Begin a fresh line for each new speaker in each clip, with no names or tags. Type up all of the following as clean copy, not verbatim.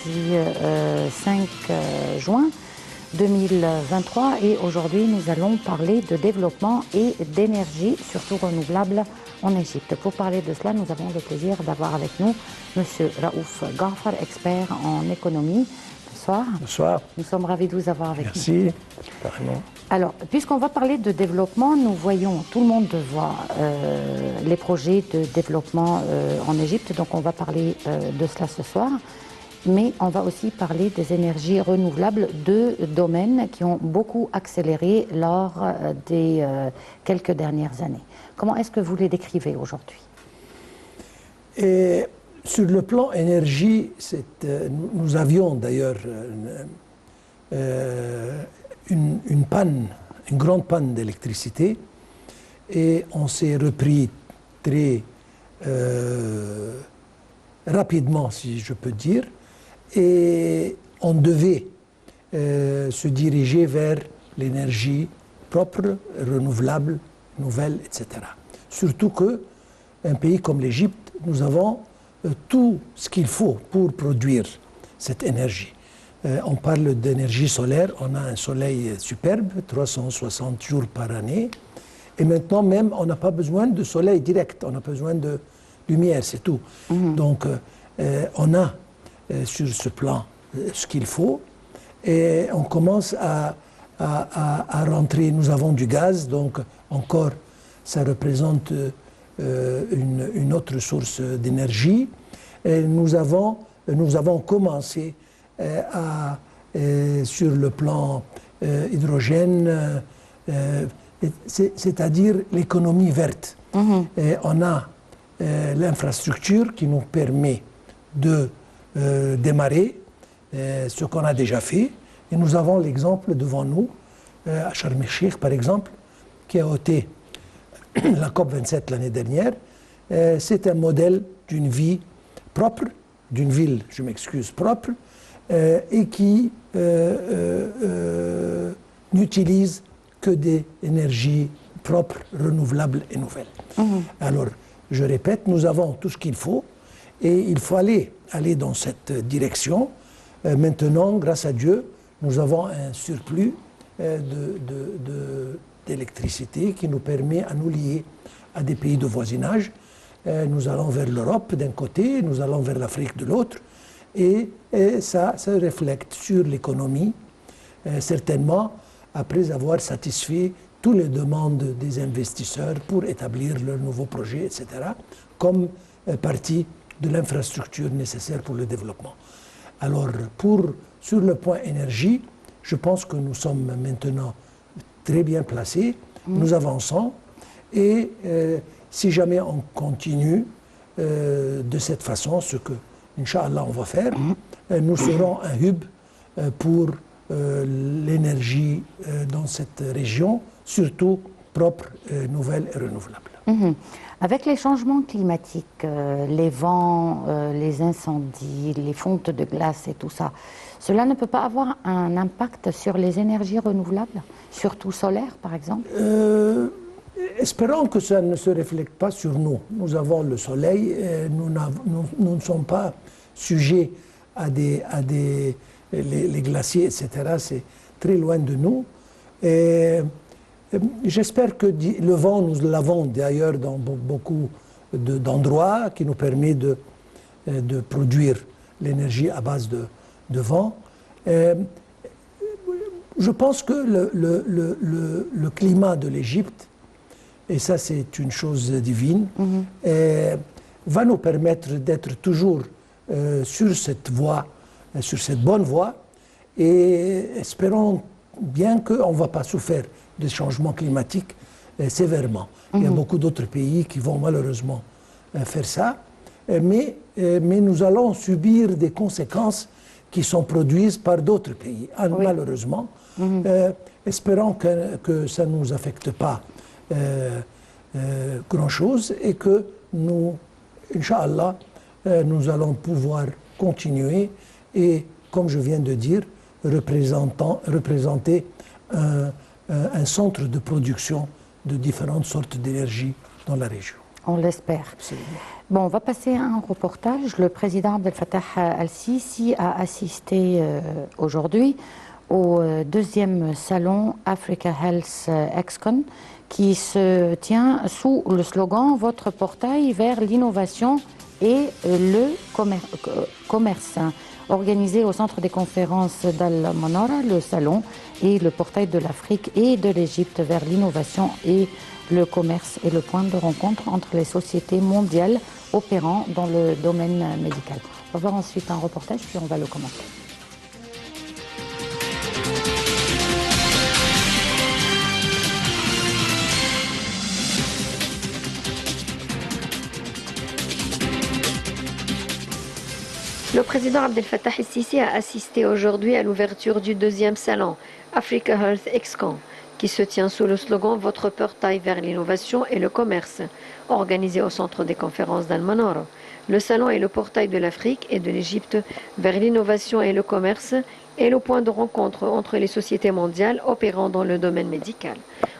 5 juin 2023 et aujourd'hui nous allons parler de développement et d'énergie, surtout renouvelable en Égypte. Pour parler de cela, nous avons le plaisir d'avoir avec nous M. Raouf Ghafar, expert en économie. Bonsoir.
Bonsoir.
Nous sommes ravis de vous avoir avec nous.
Merci. Carrément.
Alors, puisqu'on va parler de développement, nous voyons, tout le monde voit les projets de développement en Égypte, donc on va parler de cela ce soir. Mais on va aussi parler des énergies renouvelables, deux domaines qui ont beaucoup accéléré lors des quelques dernières années. Comment est-ce que vous les décrivez aujourd'hui?
Sur le plan énergie, nous avions d'ailleurs une panne, une grande panne d'électricité, et on s'est repris très rapidement, si je peux dire, et on devait se diriger vers l'énergie propre, renouvelable, nouvelle, etc. Surtout qu'un pays comme l'Égypte, nous avons tout ce qu'il faut pour produire cette énergie. On parle d'énergie solaire, on a un soleil superbe, 360 jours par année, et maintenant même, on n'a pas besoin de soleil direct, on a besoin de lumière, c'est tout. Donc, on a sur ce plan ce qu'il faut, et on commence à rentrer. Nous avons du gaz, donc encore, ça représente une autre source d'énergie. Nous avons commencé sur le plan hydrogène, c'est-à-dire l'économie verte. Et on a l'infrastructure qui nous permet de démarrer ce qu'on a déjà fait. Et nous avons l'exemple devant nous, à Sharm el-Sheikh par exemple, qui a été la COP27 l'année dernière. C'est un modèle d'une vie propre, d'une ville, je m'excuse, propre, et qui n'utilise que des énergies propres, renouvelables et nouvelles. Alors, je répète, nous avons tout ce qu'il faut, et il faut aller dans cette direction. Maintenant, grâce à Dieu, nous avons un surplus d'électricité qui nous permet à nous lier à des pays de voisinage. Nous allons vers l'Europe d'un côté, nous allons vers l'Afrique de l'autre, et ça reflète sur l'économie, certainement après avoir satisfait toutes les demandes des investisseurs pour établir leurs nouveaux projets, etc., comme partie de l'infrastructure nécessaire pour le développement. Alors, sur le point énergie, je pense que nous sommes maintenant très bien placés, nous avançons, et si jamais on continue de cette façon, ce que, Inch'Allah, on va faire, nous serons un hub pour l'énergie dans cette région, surtout propre, nouvelle et renouvelable.
Avec les changements climatiques, les vents, les incendies, les fontes de glace et tout ça, cela ne peut pas avoir un impact sur les énergies renouvelables, surtout solaires par exemple?
Espérons que ça ne se reflète pas sur nous. Nous avons le soleil, nous ne sommes pas sujets à les glaciers, etc. C'est très loin de nous. J'espère que le vent, nous l'avons d'ailleurs dans beaucoup d'endroits, qui nous permet de produire l'énergie à base de vent. Je pense que le climat de l'Égypte, et ça c'est une chose divine, va nous permettre d'être toujours sur cette voie, sur cette bonne voie, et espérons bien qu'on ne va pas souffrir des changements climatiques sévèrement. Il y a beaucoup d'autres pays qui vont malheureusement faire ça, mais nous allons subir des conséquences qui sont produites par d'autres pays, malheureusement. Espérons que ça ne nous affecte pas grand-chose, et que nous, Inch'Allah, nous allons pouvoir continuer et, comme je viens de dire, représenter un centre de production de différentes sortes d'énergie dans la région.
On l'espère.
Absolument.
Bon, on va passer à un reportage. Le président Abdel Fattah al-Sisi a assisté aujourd'hui au deuxième salon Africa Health Excon qui se tient sous le slogan Votre portail vers l'innovation et le commerce. Organisé au centre des conférences d'Al Manara, le salon est le portail de l'Afrique et de l'Égypte vers l'innovation et le commerce est le point de rencontre entre les sociétés mondiales opérant dans le domaine médical. On va voir ensuite un reportage, puis on va le commenter.
Le président Abdel Fattah el-Sisi a assisté aujourd'hui à l'ouverture du deuxième salon Africa Health Excon, qui se tient sous le slogan Votre portail vers l'innovation et le commerce, organisé au centre des conférences d'Al Manara. Le salon est le portail de l'Afrique et de l'Égypte vers l'innovation et le commerce et le point de rencontre entre les sociétés mondiales opérant dans le domaine médical.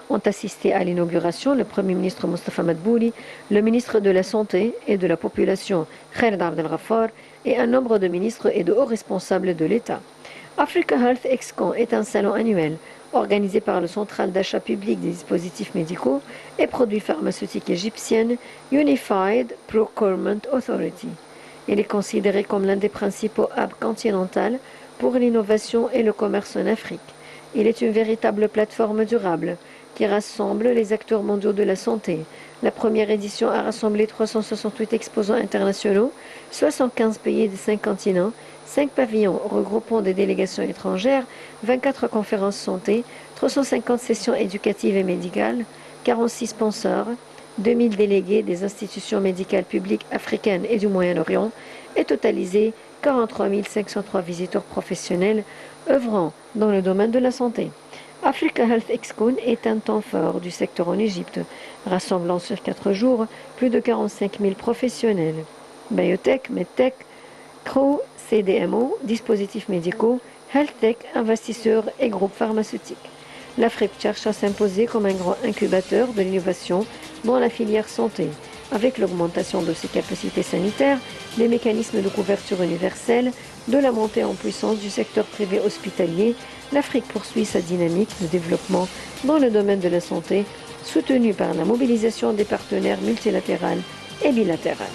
Ont assisté à l'inauguration le Premier ministre Mostafa Madbouli, le ministre de la Santé et de la Population Khaled Abdel Ghaffar et un nombre de ministres et de hauts responsables de l'État. Africa Health Excon est un salon annuel organisé par le Central d'achat public des dispositifs médicaux et produits pharmaceutiques égyptienne Unified Procurement Authority. Il est considéré comme l'un des principaux hubs continentaux pour l'innovation et le commerce en Afrique. Il est une véritable plateforme durable qui rassemble les acteurs mondiaux de la santé. La première édition a rassemblé 368 exposants internationaux, 75 pays des 5 continents, 5 pavillons regroupant des délégations étrangères, 24 conférences santé, 350 sessions éducatives et médicales, 46 sponsors, 2000 délégués des institutions médicales publiques africaines et du Moyen-Orient et totalisé 43 503 visiteurs professionnels œuvrant dans le domaine de la santé. Africa Health Excon est un temps fort du secteur en Égypte, rassemblant sur 4 jours plus de 45 000 professionnels. Biotech, MedTech, CRO, CDMO, dispositifs médicaux, HealthTech, investisseurs et groupes pharmaceutiques. L'Afrique cherche à s'imposer comme un grand incubateur de l'innovation dans la filière santé. Avec l'augmentation de ses capacités sanitaires, des mécanismes de couverture universelle, de la montée en puissance du secteur privé hospitalier, l'Afrique poursuit sa dynamique de développement dans le domaine de la santé, soutenue par la mobilisation des partenaires multilatéraux et bilatéraux.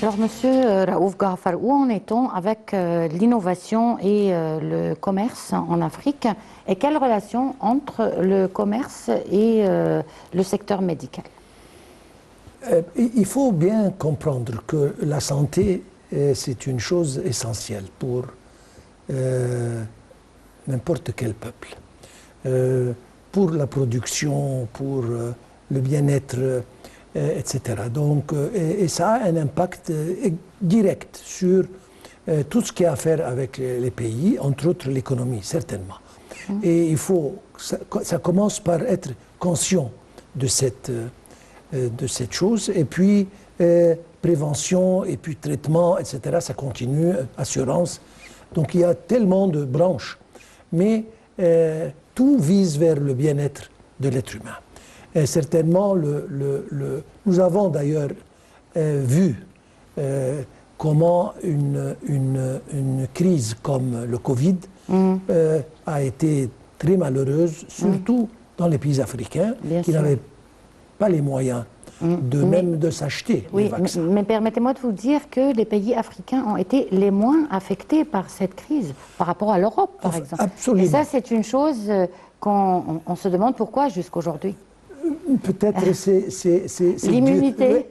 Alors, Monsieur Raouf Ghafar, où en est-on avec l'innovation et le commerce en Afrique? Et quelle relation entre le commerce et le secteur médical?
Il faut bien comprendre que la santé, c'est une chose essentielle pour n'importe quel peuple. Pour la production, pour le bien-être, etc. Donc, et ça a un impact direct sur tout ce qui a à faire avec les pays, entre autres l'économie, certainement. Et il faut, ça commence par être conscient de cette chose, et puis prévention, et puis traitement, etc. Ça continue, assurance. Donc il y a tellement de branches, mais tout vise vers le bien-être de l'être humain. Et certainement, nous avons d'ailleurs vu comment une crise comme le Covid a été très malheureuse, surtout dans les pays africains qui n'avaient pas les moyens même de s'acheter les vaccins.
Mais permettez-moi de vous dire que les pays africains ont été les moins affectés par cette crise, par rapport à l'Europe, par exemple.
Absolument.
Et ça, c'est une chose qu'on se demande pourquoi jusqu'aujourd'hui.
Peut-être c'est
l'immunité.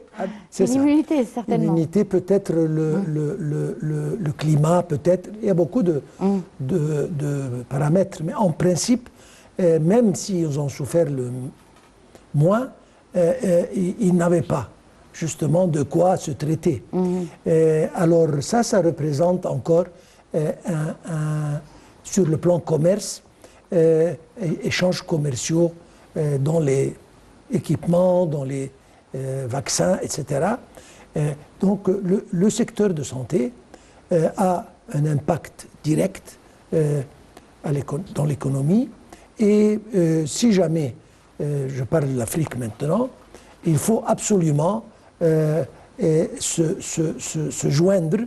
C'est
l'immunité, certainement.
L'immunité, peut-être le climat, peut-être. Il y a beaucoup de paramètres. Mais en principe, même s'ils ont souffert le moins, ils n'avaient pas justement de quoi se traiter. Alors ça représente encore sur le plan commerce, échanges commerciaux dans les équipements, dans les vaccins, etc. Donc le secteur de santé a un impact direct dans l'économie, et si jamais, je parle de l'Afrique maintenant, il faut absolument se joindre,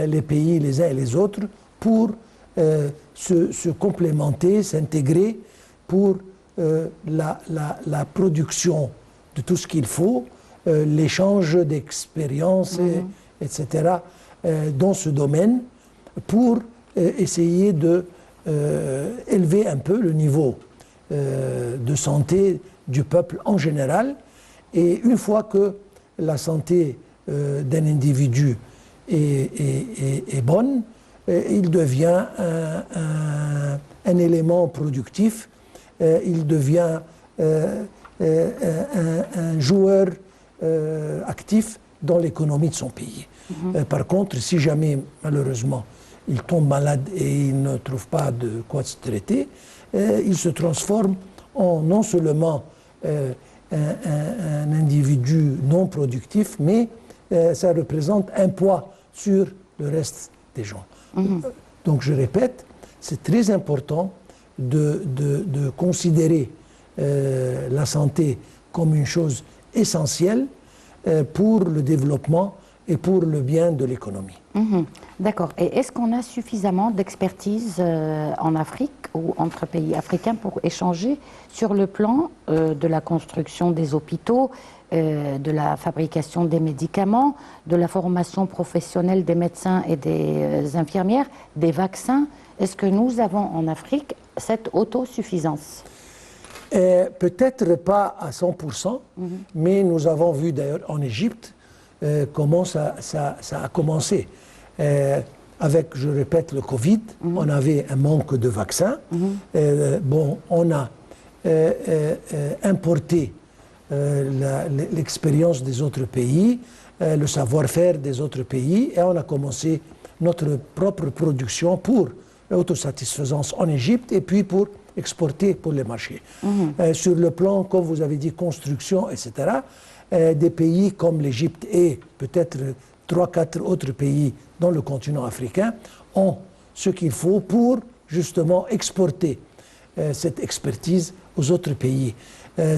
les pays les uns et les autres, pour se complémenter, s'intégrer pour la production de tout ce qu'il faut, l'échange d'expériences, etc., dans ce domaine, pour essayer de élever un peu le niveau de santé du peuple en général. Et une fois que la santé d'un individu est bonne, il devient un élément productif, il devient un joueur actif dans l'économie de son pays. Par contre, si jamais, malheureusement, il tombe malade et il ne trouve pas de quoi se traiter, il se transforme en non seulement un individu non productif, mais ça représente un poids sur le reste des gens. Donc je répète, c'est très important de considérer la santé comme une chose essentielle pour le développement et pour le bien de l'économie.
D'accord. Et est-ce qu'on a suffisamment d'expertise en Afrique ou entre pays africains pour échanger sur le plan de la construction des hôpitaux, de la fabrication des médicaments, de la formation professionnelle des médecins et des infirmières, des vaccins? Est-ce que nous avons en Afrique cette autosuffisance?
Peut-être pas à 100%, mais nous avons vu d'ailleurs en Égypte comment ça a commencé. Avec, je répète, le Covid, on avait un manque de vaccins. On a importé l'expérience des autres pays, le savoir-faire des autres pays, et on a commencé notre propre production pour l'autosatisfaisance en Égypte et puis pour exporter pour les marchés. Sur le plan, comme vous avez dit, construction, etc., des pays comme l'Égypte et peut-être 3-4 autres pays dans le continent africain ont ce qu'il faut pour justement exporter cette expertise aux autres pays.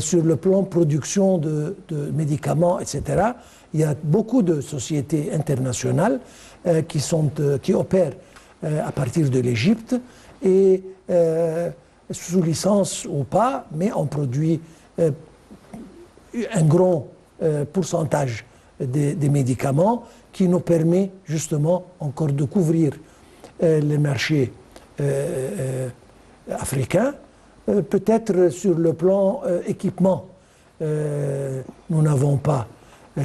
Sur le plan production de médicaments, etc., il y a beaucoup de sociétés internationales qui opèrent à partir de l'Égypte et sous licence ou pas, mais on produit un grand pourcentage des médicaments qui nous permet justement encore de couvrir les marchés africains. Peut-être sur le plan équipement, nous n'avons pas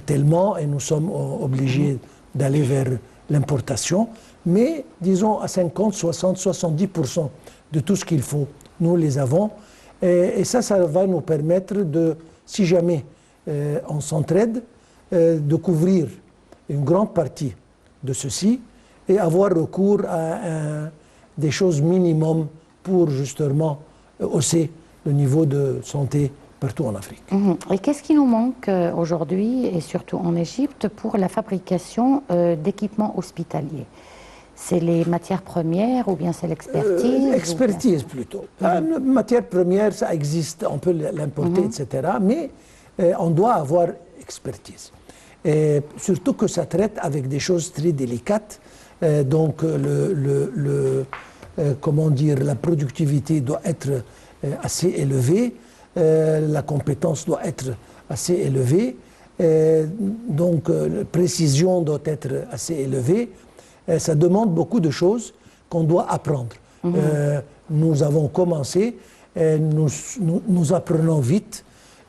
tellement et nous sommes obligés d'aller vers l'importation, mais disons à 50, 60, 70% de tout ce qu'il faut, nous les avons. Et ça va nous permettre de, si jamais on s'entraide, de couvrir une grande partie de ceci et avoir recours à des choses minimum pour justement hausser le niveau de santé partout en Afrique.
Et qu'est-ce qui nous manque aujourd'hui, et surtout en Égypte, pour la fabrication d'équipements hospitaliers? C'est les matières premières ou bien c'est l'expertise?
Expertise plutôt. La matière première, ça existe, on peut l'importer, etc. Mais on doit avoir expertise. Et surtout que ça traite avec des choses très délicates. Donc, comment dire, la productivité doit être assez élevée. La compétence doit être assez élevée. Donc, la précision doit être assez élevée. Ça demande beaucoup de choses qu'on doit apprendre. Nous avons commencé, nous apprenons vite,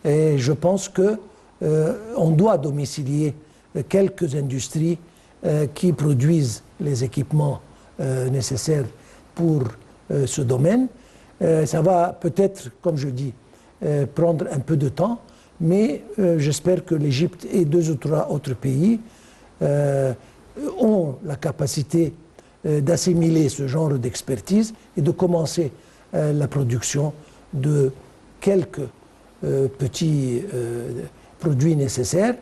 et je pense qu'on doit domicilier quelques industries qui produisent les équipements nécessaires pour ce domaine. Ça va peut-être, comme je dis, prendre un peu de temps, mais j'espère que l'Égypte et 2 ou 3 autres pays ont la capacité d'assimiler ce genre d'expertise et de commencer la production de quelques petits produits nécessaires.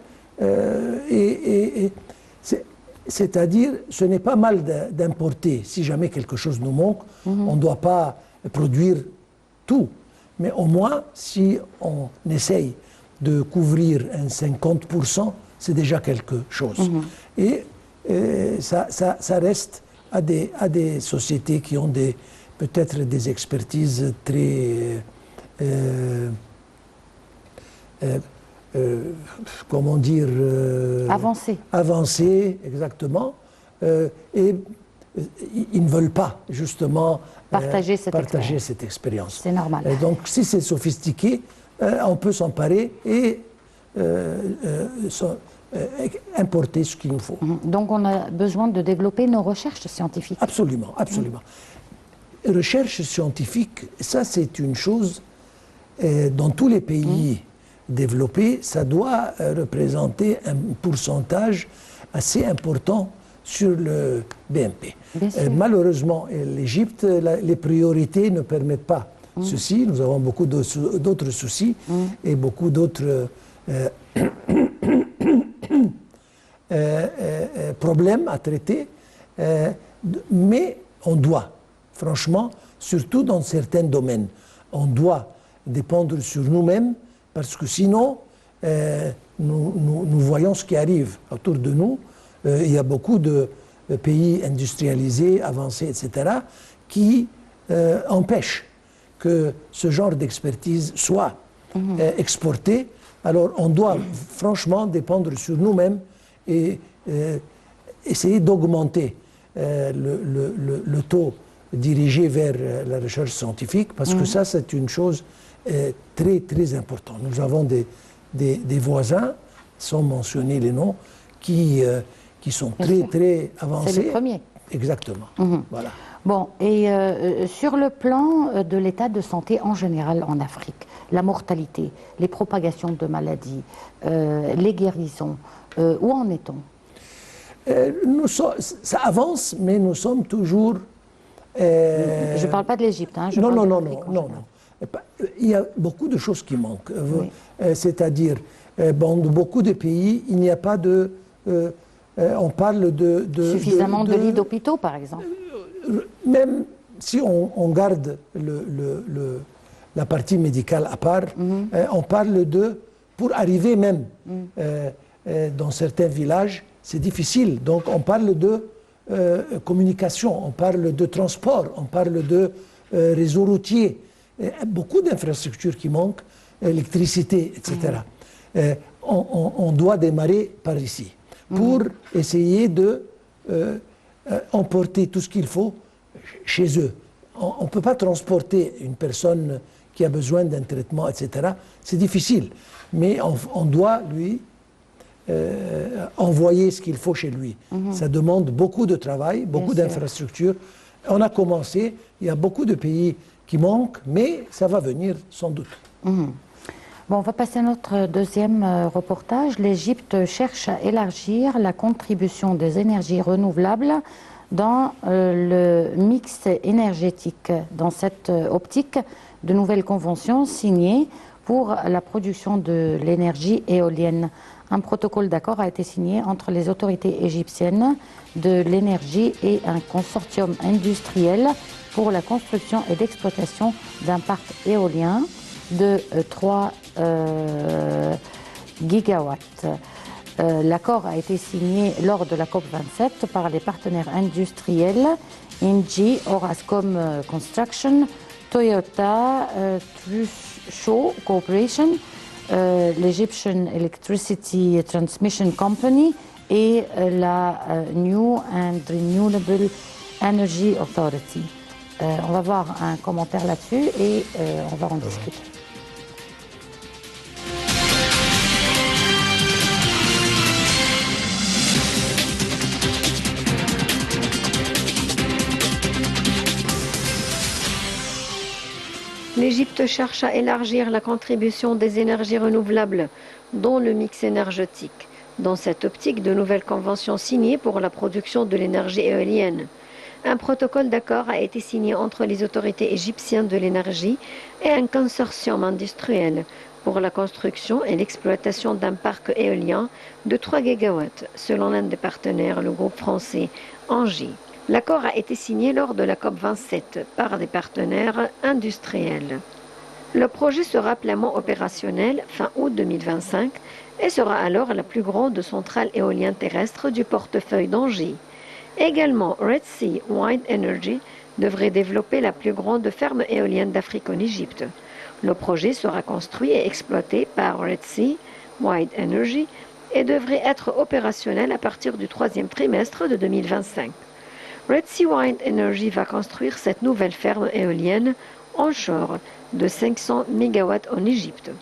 C'est-à-dire, ce n'est pas mal d'importer. Si jamais quelque chose nous manque, on ne doit pas produire tout. Mais au moins, si on essaye de couvrir un 50%, c'est déjà quelque chose. Et ça reste à des sociétés qui ont peut-être des expertises très, comment dire, avancées, exactement. Et ils ne veulent pas justement
partager
cette expérience.
C'est normal.
Et donc, si c'est sophistiqué, on peut s'emparer et importer ce qu'il nous faut.
Donc on a besoin de développer nos recherches scientifiques.
Absolument, absolument. Recherche scientifique, ça c'est une chose, dans tous les pays développés, ça doit représenter un pourcentage assez important sur le BNP. Malheureusement, l'Égypte, les priorités ne permettent pas ceci. Nous avons beaucoup d'autres soucis et beaucoup d'autres problèmes à traiter, mais on doit, franchement, surtout dans certains domaines, on doit dépendre sur nous-mêmes parce que sinon, nous voyons ce qui arrive autour de nous. Il y a beaucoup de pays industrialisés, avancés, etc., qui empêchent que ce genre d'expertise soit exporté. Alors on doit franchement dépendre sur nous-mêmes et essayer d'augmenter le taux dirigé vers la recherche scientifique, parce que ça c'est une chose très très importante. Nous avons des voisins, sans mentionner les noms, qui sont très avancés.
C'est le premier.
Exactement. Voilà.
Bon, et sur le plan de l'état de santé en général en Afrique, la mortalité, les propagations de maladies, les guérisons, où en est-on?
Ça avance, mais nous sommes toujours...
Je ne parle pas de l'Égypte. Hein,
non. Il y a beaucoup de choses qui manquent. Oui. C'est-à-dire, dans beaucoup de pays, il n'y a pas de... on parle de
suffisamment de lits d'hôpitaux, par exemple.
Même si on garde la partie médicale à part, on parle pour arriver même dans certains villages, c'est difficile. Donc on parle de communication, on parle de transport, on parle de réseau routier, beaucoup d'infrastructures qui manquent, électricité, etc. on doit démarrer par ici pour essayer de emporter tout ce qu'il faut chez eux. On ne peut pas transporter une personne qui a besoin d'un traitement, etc. C'est difficile, mais on doit lui envoyer ce qu'il faut chez lui. Ça demande beaucoup de travail, beaucoup d'infrastructures. On a commencé, il y a beaucoup de pays qui manquent, mais ça va venir sans doute.
Bon, on va passer à notre deuxième reportage. L'Égypte cherche à élargir la contribution des énergies renouvelables dans le mix énergétique. Dans cette optique, de nouvelles conventions signées pour la production de l'énergie éolienne. Un protocole d'accord a été signé entre les autorités égyptiennes de l'énergie et un consortium industriel pour la construction et l'exploitation d'un parc éolien de 3 gigawatts. L'accord a été signé lors de la COP27 par les partenaires industriels Engie, Orascom Construction, Toyota, Trusshaw Corporation, l'Egyptian Electricity Transmission Company et la New and Renewable Energy Authority. On va voir un commentaire là-dessus et on va en discuter.
L'Égypte cherche à élargir la contribution des énergies renouvelables dans le mix énergétique. Dans cette optique, de nouvelles conventions signées pour la production de l'énergie éolienne. Un protocole d'accord a été signé entre les autorités égyptiennes de l'énergie et un consortium industriel pour la construction et l'exploitation d'un parc éolien de 3 gigawatts, selon l'un des partenaires, le groupe français Engie. L'accord a été signé lors de la COP27 par des partenaires industriels. Le projet sera pleinement opérationnel fin août 2025 et sera alors la plus grande centrale éolienne terrestre du portefeuille d'Engie. Également, Red Sea Wind Energy devrait développer la plus grande ferme éolienne d'Afrique en Égypte. Le projet sera construit et exploité par Red Sea Wind Energy et devrait être opérationnel à partir du troisième trimestre de 2025. Red Sea Wind Energy va construire cette nouvelle ferme éolienne onshore de 500 MW en Égypte.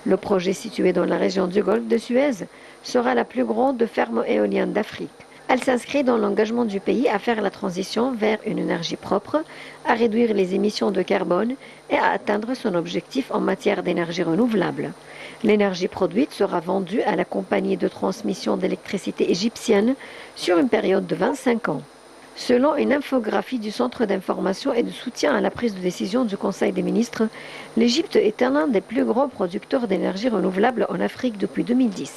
Le projet situé dans la région du Golfe de Suez sera la plus grande ferme éolienne d'Afrique. Elle s'inscrit dans l'engagement du pays à faire la transition vers une énergie propre, à réduire les émissions de carbone et à atteindre son objectif en matière d'énergie renouvelable. L'énergie produite sera vendue à la compagnie de transmission d'électricité égyptienne sur une période de 25 ans. Selon une infographie du Centre d'information et de soutien à la prise de décision du Conseil des ministres, l'Égypte est l'un des plus grands producteurs d'énergie renouvelable en Afrique depuis 2010.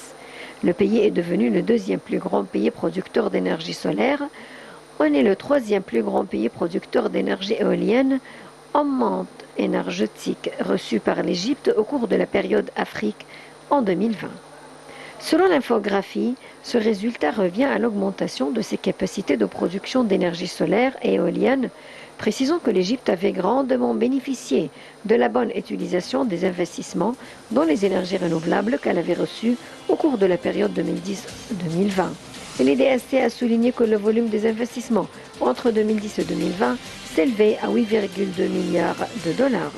Le pays est devenu le deuxième plus grand pays producteur d'énergie solaire. On est le troisième plus grand pays producteur d'énergie éolienne en monte énergétique reçue par l'Égypte au cours de la période Afrique en 2020. Selon l'infographie, ce résultat revient à l'augmentation de ses capacités de production d'énergie solaire et éolienne, précisant que l'Égypte avait grandement bénéficié de la bonne utilisation des investissements dans les énergies renouvelables qu'elle avait reçus au cours de la période 2010-2020. Et l'IDST a souligné que le volume des investissements entre 2010 et 2020 s'élevait à 8,2 milliards de dollars.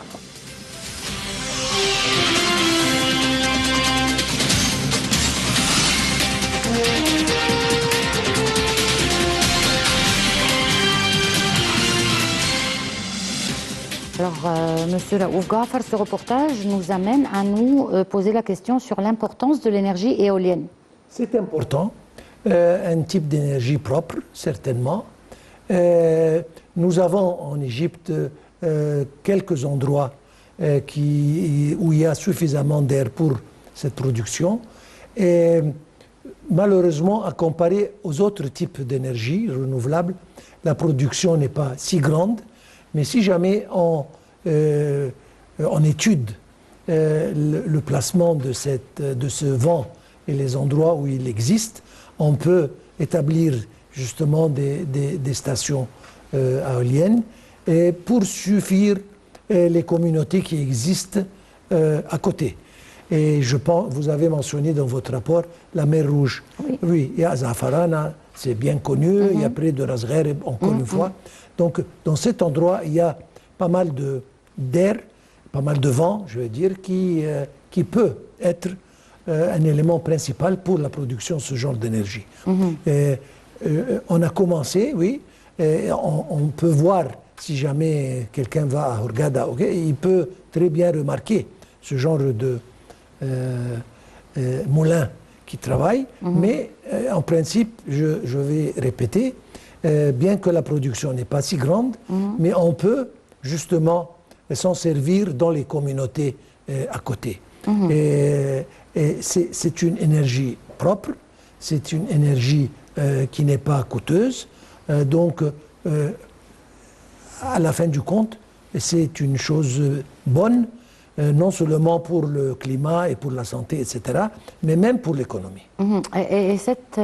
Alors, Monsieur Raouf Ghafar, ce reportage nous amène à nous poser la question sur l'importance de l'énergie éolienne.
C'est important, un type d'énergie propre, certainement. Nous avons en Égypte quelques endroits où il y a suffisamment d'air pour cette production. Et malheureusement, à comparer aux autres types d'énergie renouvelable, la production n'est pas si grande. Mais si jamais on étude le placement de ce vent et les endroits où il existe, on peut établir justement des stations éoliennes pour suffire les communautés qui existent à côté. Et je pense, vous avez mentionné dans votre rapport la mer Rouge.
Oui.
Oui, il y a Zafarana, c'est bien connu, il y a près de Ras Gharib, encore une fois. Donc, dans cet endroit, il y a pas mal d'air, pas mal de vent, je veux dire, qui peut être un élément principal pour la production de ce genre d'énergie. On a commencé, oui, et on peut voir, si jamais quelqu'un va à Hurghada, il peut très bien remarquer ce genre de moulin qui travaille, mais en principe, je vais répéter, bien que la production n'est pas si grande, mais on peut justement s'en servir dans les communautés à côté. Et c'est une énergie propre, c'est une énergie qui n'est pas coûteuse, donc à la fin du compte, c'est une chose bonne, non seulement pour le climat et pour la santé, etc., mais même pour l'économie.
Et cette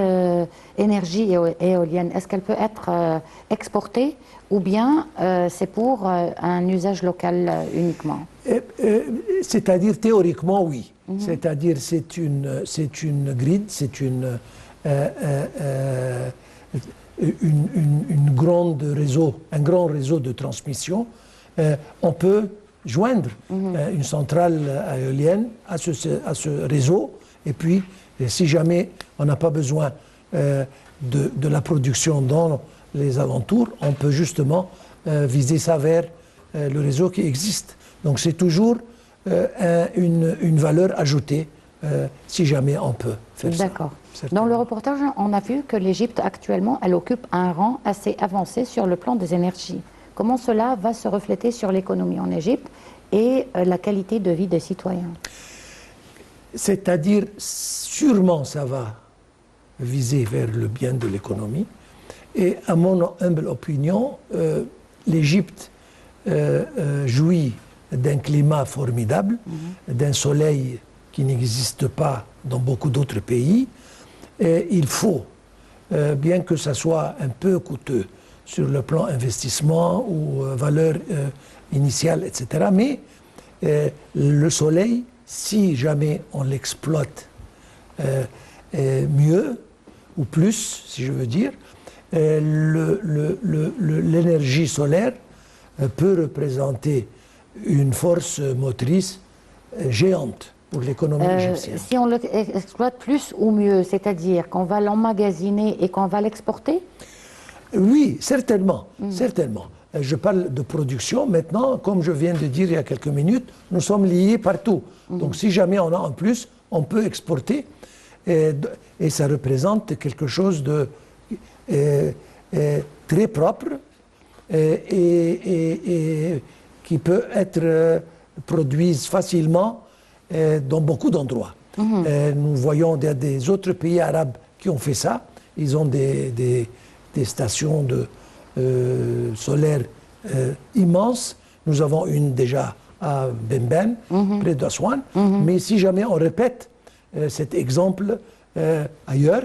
énergie éolienne, est-ce qu'elle peut être exportée ou bien c'est pour un usage local uniquement?
C'est-à-dire théoriquement, oui. C'est-à-dire c'est une grid, c'est un grand réseau de transmission. On peut joindre une centrale éolienne à ce réseau, et puis si jamais on n'a pas besoin de la production dans les alentours, on peut justement viser ça vers le réseau qui existe. Donc c'est toujours une valeur ajoutée si jamais on peut faire ça.
D'accord. Dans le reportage, on a vu que l'Égypte actuellement, elle occupe un rang assez avancé sur le plan des énergies. Comment cela va se refléter sur l'économie en Égypte et la qualité de vie des citoyens?
C'est-à-dire, sûrement ça va viser vers le bien de l'économie. Et à mon humble opinion, l'Égypte jouit d'un climat formidable, d'un soleil qui n'existe pas dans beaucoup d'autres pays. Et il faut, bien que ça soit un peu coûteux sur le plan investissement ou valeur initiale, etc., mais le soleil, si jamais on l'exploite mieux ou plus, si je veux dire, l'énergie solaire peut représenter une force motrice géante pour l'économie égyptienne.
Si on l'exploite plus ou mieux, c'est-à-dire qu'on va l'emmagasiner et qu'on va l'exporter?
Oui, certainement, certainement. Je parle de production. Maintenant, comme je viens de dire il y a quelques minutes, nous sommes liés partout. Donc si jamais on a en plus, on peut exporter et ça représente quelque chose de très propre et qui peut être produit facilement dans beaucoup d'endroits. Nous voyons des autres pays arabes qui ont fait ça. Ils ont des stations solaires immenses. Nous avons une déjà à Bemben, près d'Aswan. Mais si jamais on répète cet exemple ailleurs,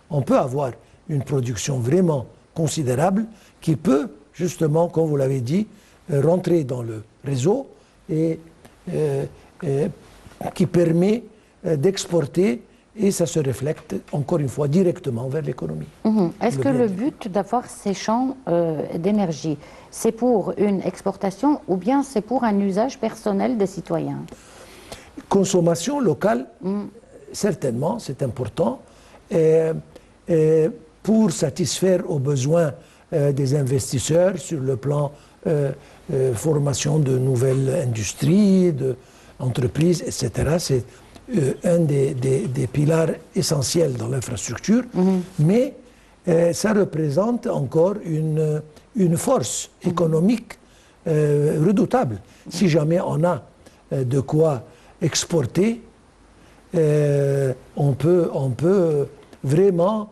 on peut avoir une production vraiment considérable qui peut, justement, comme vous l'avez dit, rentrer dans le réseau et qui permet d'exporter, et ça se reflète, encore une fois, directement vers l'économie.
Est-ce que le but d'avoir ces champs d'énergie, c'est pour une exportation ou bien c'est pour un usage personnel des citoyens?
Consommation locale, certainement, c'est important. Pour satisfaire aux besoins des investisseurs sur le plan formation de nouvelles industries, d'entreprises, etc. C'est un des piliers essentiels dans l'infrastructure, mais ça représente encore une force économique redoutable. Si jamais on a de quoi exporter, on peut vraiment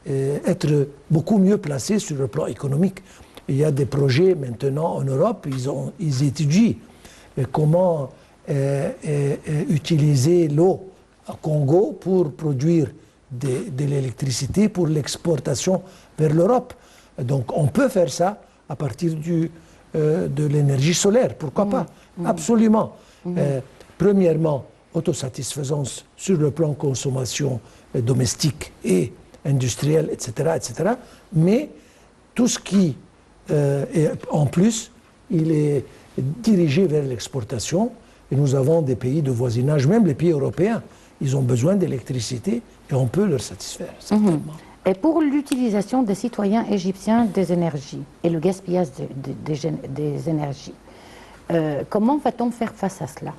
être beaucoup mieux placé sur le plan économique. Il y a des projets maintenant en Europe, ils étudient comment utiliser l'eau au Congo pour produire de l'électricité pour l'exportation vers l'Europe. Donc on peut faire ça à partir de l'énergie solaire, pourquoi pas? Absolument. premièrement, autosatisfaisance sur le plan consommation domestique et industrielle, etc. Mais tout ce qui est en plus, il est dirigé vers l'exportation. Et nous avons des pays de voisinage, même les pays européens, ils ont besoin d'électricité et on peut leur satisfaire, certainement.
Et pour l'utilisation des citoyens égyptiens des énergies et le gaspillage des énergies, comment va-t-on faire face à cela?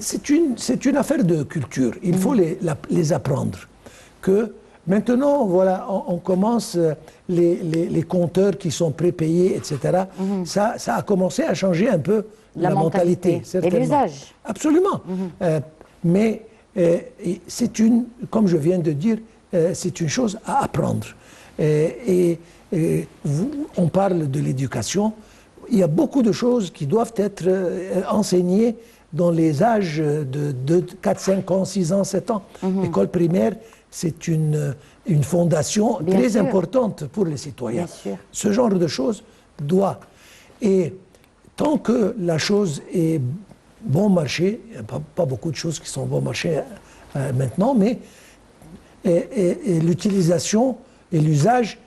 C'est une affaire de culture. Il faut les apprendre. Que maintenant, voilà, on commence les compteurs qui sont prépayés, etc. Ça a commencé à changer un peu la mentalité
et l'usage.
Absolument. Mais comme je viens de dire, c'est une chose à apprendre. On parle de l'éducation. Il y a beaucoup de choses qui doivent être enseignées dans les âges de 4, 5 ans, 6 ans, 7 ans. L'école primaire, c'est une fondation très importante pour les citoyens. Ce genre de choses doit. Et tant que la chose est bon marché, il n'y a pas beaucoup de choses qui sont bon marché maintenant, mais l'utilisation et l'usage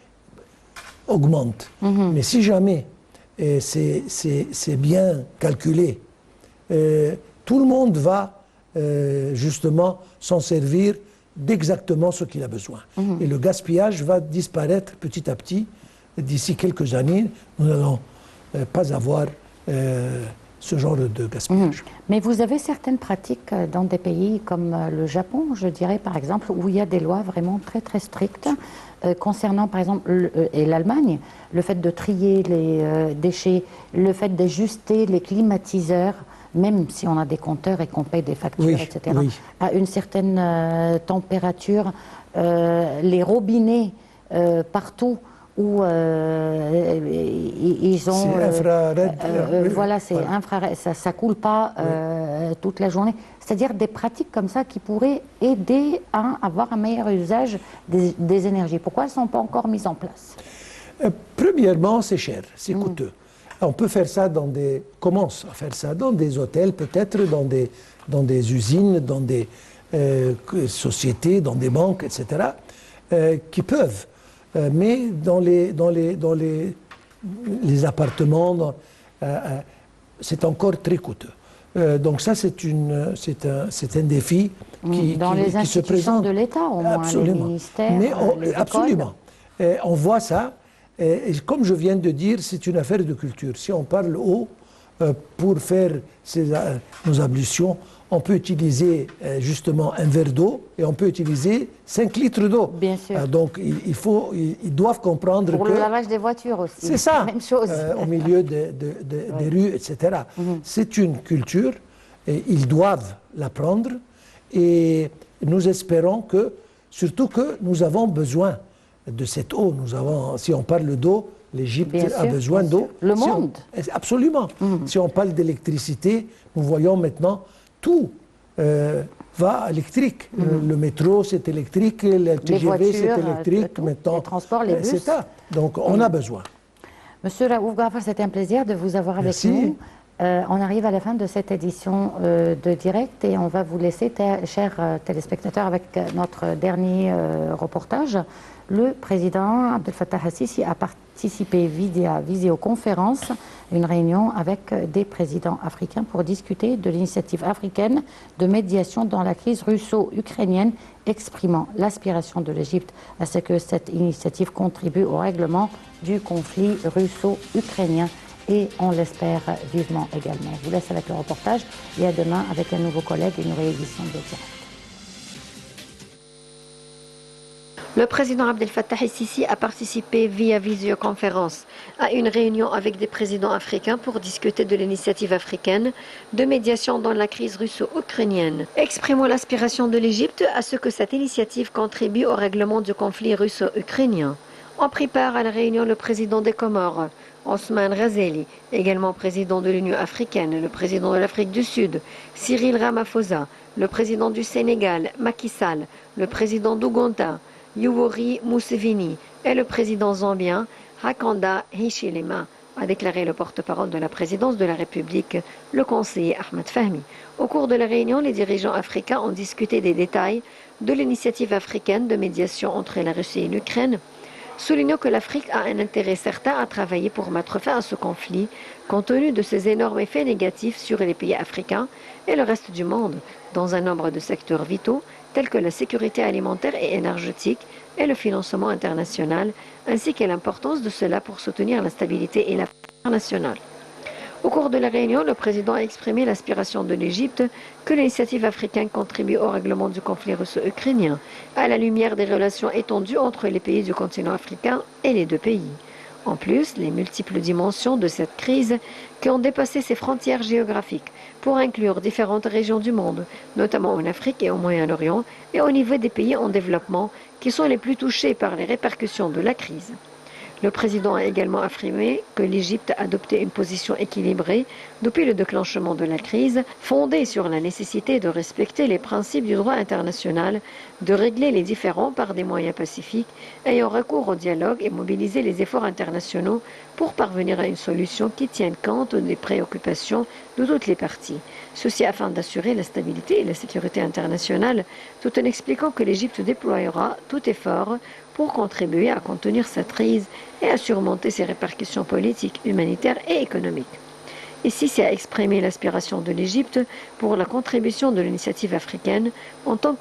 augmentent. Mais si jamais c'est bien calculé, tout le monde va justement s'en servir d'exactement ce qu'il a besoin. Et le gaspillage va disparaître petit à petit. D'ici quelques années, nous n'allons pas avoir ce genre de gaspillage.
Mais vous avez certaines pratiques dans des pays comme le Japon, je dirais par exemple, où il y a des lois vraiment très très strictes concernant par exemple, et l'Allemagne, le fait de trier les déchets, le fait d'ajuster les climatiseurs, même si on a des compteurs et qu'on paye des factures, etc., à une certaine température, les robinets partout où ils ont...
C'est infrared.
Voilà, c'est infrared, ça ne coule pas toute la journée. C'est-à-dire des pratiques comme ça qui pourraient aider à avoir un meilleur usage des énergies. Pourquoi elles ne sont pas encore mises en place?
Premièrement, c'est cher, c'est coûteux. On peut faire ça commence à faire ça dans des hôtels, peut-être dans des usines, dans des sociétés, dans des banques, etc., qui peuvent. Mais dans les appartements, c'est encore très coûteux. Donc ça, c'est un défi qui
les
qui se présente.
de l'État, au moins,
absolument.
les ministères,
Mais
les écoles.
absolument. On voit ça. Et comme je viens de dire, c'est une affaire de culture. Si on parle haut, pour faire nos ablutions, on peut utiliser justement un verre d'eau et on peut utiliser 5 litres d'eau.
Bien sûr.
Donc ils doivent comprendre
pour le lavage des voitures aussi.
C'est ça.
Même chose.
Au milieu des rues, etc. C'est une culture et ils doivent l'apprendre. Et nous espérons surtout que nous avons besoin de cette eau. Si on parle d'eau, l'Égypte a besoin d'eau.
Le monde.
Absolument. Si on parle d'électricité, nous voyons maintenant tout va électrique. Le métro, c'est électrique, le TGV, c'est électrique. Maintenant,
les transports, les bus.
C'est ça. Donc, on a besoin.
Monsieur Raouf Ghafar, c'était un plaisir de vous avoir avec nous. On arrive à la fin de cette édition de Direct et on va vous laisser, chers téléspectateurs, avec notre dernier reportage. Le président Abdel Fattah al-Sisi a participé via visioconférence à une réunion avec des présidents africains pour discuter de l'initiative africaine de médiation dans la crise russo-ukrainienne, exprimant l'aspiration de l'Égypte à ce que cette initiative contribue au règlement du conflit russo-ukrainien. Et on l'espère vivement également. Je vous laisse avec le reportage et à demain avec un nouveau collègue et une réédition de Direct.
Le président Abdel Fattah el-Sisi a participé via visioconférence à une réunion avec des présidents africains pour discuter de l'initiative africaine de médiation dans la crise russo-ukrainienne, exprimant l'aspiration de l'Égypte à ce que cette initiative contribue au règlement du conflit russo-ukrainien. On prépare à la réunion le président des Comores, Ousmane Razeli, également président de l'Union africaine, le président de l'Afrique du Sud, Cyril Ramaphosa, le président du Sénégal, Macky Sall, le président d'Ouganda, Yoweri Museveni et le président zambien, Hakainde Hichilema. a déclaré le porte-parole de la présidence de la République, le conseiller Ahmed Fahmi. Au cours de la réunion, les dirigeants africains ont discuté des détails de l'initiative africaine de médiation entre la Russie et l'Ukraine, soulignant que l'Afrique a un intérêt certain à travailler pour mettre fin à ce conflit, compte tenu de ses énormes effets négatifs sur les pays africains et le reste du monde, dans un nombre de secteurs vitaux tels que la sécurité alimentaire et énergétique et le financement international, ainsi que l'importance de cela pour soutenir la stabilité et la paix internationale. Au cours de la réunion, le président a exprimé l'aspiration de l'Égypte que l'initiative africaine contribue au règlement du conflit russo-ukrainien, à la lumière des relations étendues entre les pays du continent africain et les deux pays. En plus, les multiples dimensions de cette crise qui ont dépassé ses frontières géographiques pour inclure différentes régions du monde, notamment en Afrique et au Moyen-Orient, et au niveau des pays en développement qui sont les plus touchés par les répercussions de la crise. Le président a également affirmé que l'Égypte a adopté une position équilibrée depuis le déclenchement de la crise, fondée sur la nécessité de respecter les principes du droit international, de régler les différends par des moyens pacifiques, ayant recours au dialogue et mobiliser les efforts internationaux pour parvenir à une solution qui tienne compte des préoccupations de toutes les parties. Ceci afin d'assurer la stabilité et la sécurité internationale, tout en expliquant que l'Égypte déployera tout effort pour contribuer à contenir cette crise et à surmonter ses répercussions politiques, humanitaires et économiques. Ici, c'est à exprimer l'aspiration de l'Égypte pour la contribution de l'initiative africaine en tant qu'une